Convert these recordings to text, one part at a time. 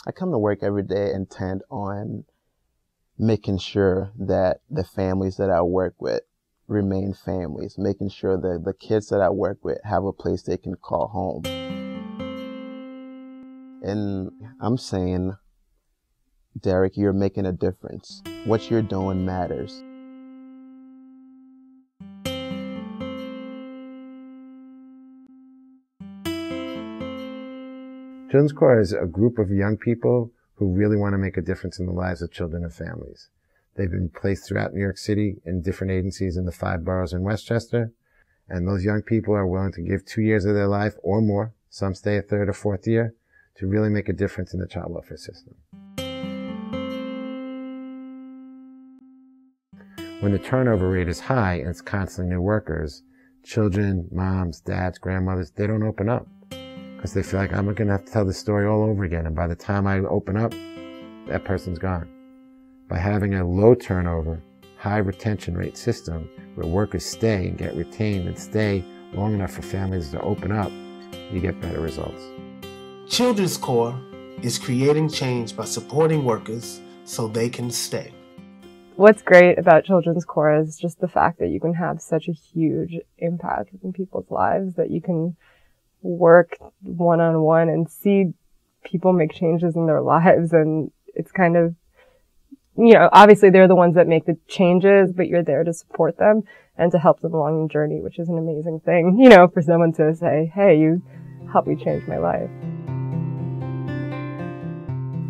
I come to work every day intent on making sure that the families that I work with remain families, making sure that the kids that I work with have a place they can call home. And I'm saying, Derek, you're making a difference. What you're doing matters. Children's Corps is a group of young people who really want to make a difference in the lives of children and families. They've been placed throughout New York City in different agencies in the 5 boroughs in Westchester. And those young people are willing to give 2 years of their life or more, some stay a 3rd or 4th year, to really make a difference in the child welfare system. When the turnover rate is high and it's constantly new workers, children, moms, dads, grandmothers, they don't open up because they feel like I'm going to have to tell the story all over again. And by the time I open up, that person's gone. By having a low turnover, high retention rate system where workers stay and get retained and stay long enough for families to open up, you get better results. Children's Corps is creating change by supporting workers so they can stay. What's great about Children's Corps is just the fact that you can have such a huge impact in people's lives, that you can work one-on-one and see people make changes in their lives. And it's kind of, you know, obviously they're the ones that make the changes, but you're there to support them and to help them along the journey, which is an amazing thing, you know, for someone to say, hey, you helped me change my life.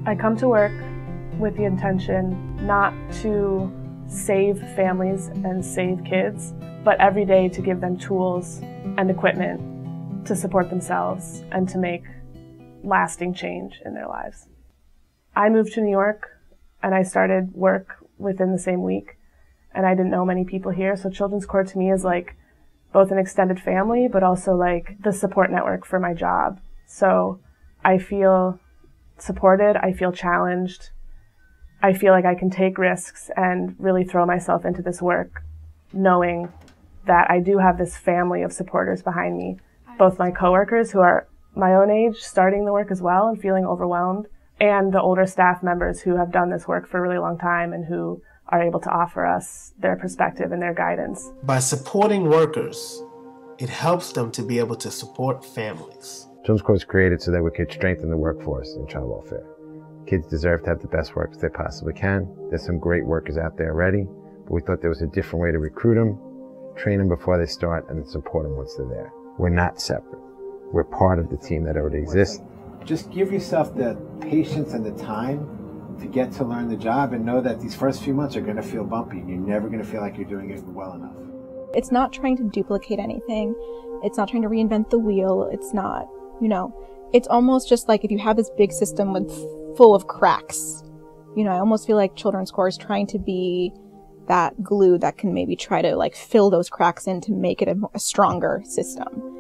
I come to work with the intention not to save families and save kids, but every day to give them tools and equipment to support themselves and to make lasting change in their lives. I moved to New York and I started work within the same week, and I didn't know many people here, so Children's Corps to me is like both an extended family, but also like the support network for my job. So I feel supported, I feel challenged, I feel like I can take risks and really throw myself into this work, knowing that I do have this family of supporters behind me, both my coworkers who are my own age starting the work as well and feeling overwhelmed, and the older staff members who have done this work for a really long time and who are able to offer us their perspective and their guidance. By supporting workers, it helps them to be able to support families. Children's Corps was created so that we could strengthen the workforce in child welfare. Kids deserve to have the best workers they possibly can. There's some great workers out there already, but we thought there was a different way to recruit them, train them before they start, and then support them once they're there. We're not separate. We're part of the team that already exists. Just give yourself the patience and the time to get to learn the job and know that these first few months are going to feel bumpy. You're never going to feel like you're doing it well enough. It's not trying to duplicate anything. It's not trying to reinvent the wheel. It's not, you know, it's almost just like if you have this big system full of cracks, you know, I almost feel like Children's Corps is trying to be that glue that can maybe try to like fill those cracks in to make it a stronger system.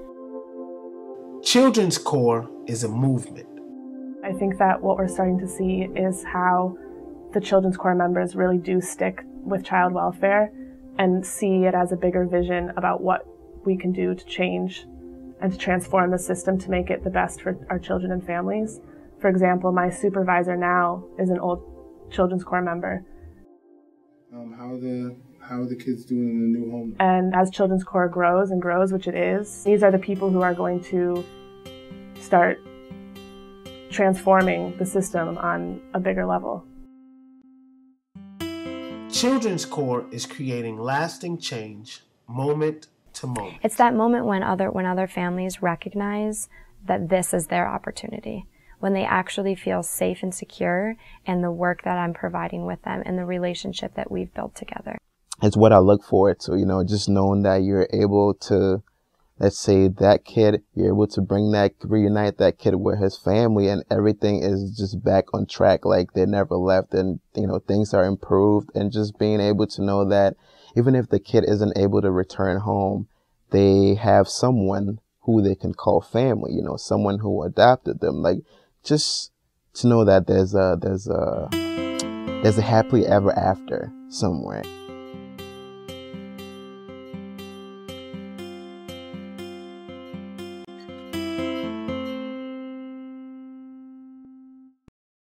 Children's Corps is a movement. I think that what we're starting to see is how the Children's Corps members really do stick with child welfare and see it as a bigger vision about what we can do to change and to transform the system to make it the best for our children and families. For example, my supervisor now is an old Children's Corps member. How are the kids doing in the new home? And as Children's Corps grows and grows, which it is, these are the people who are going to start transforming the system on a bigger level. Children's Corps is creating lasting change, moment to moment. It's that moment when other families recognize that this is their opportunity, when they actually feel safe and secure in the work that I'm providing with them and the relationship that we've built together. It's what I look forward to, you know, just knowing that you're able to, let's say that kid, you're able to reunite that kid with his family, and everything is just back on track, like they never left, and, you know, things are improved, and just being able to know that even if the kid isn't able to return home, they have someone who they can call family, you know, someone who adopted them, like just to know that there's a happily ever after somewhere.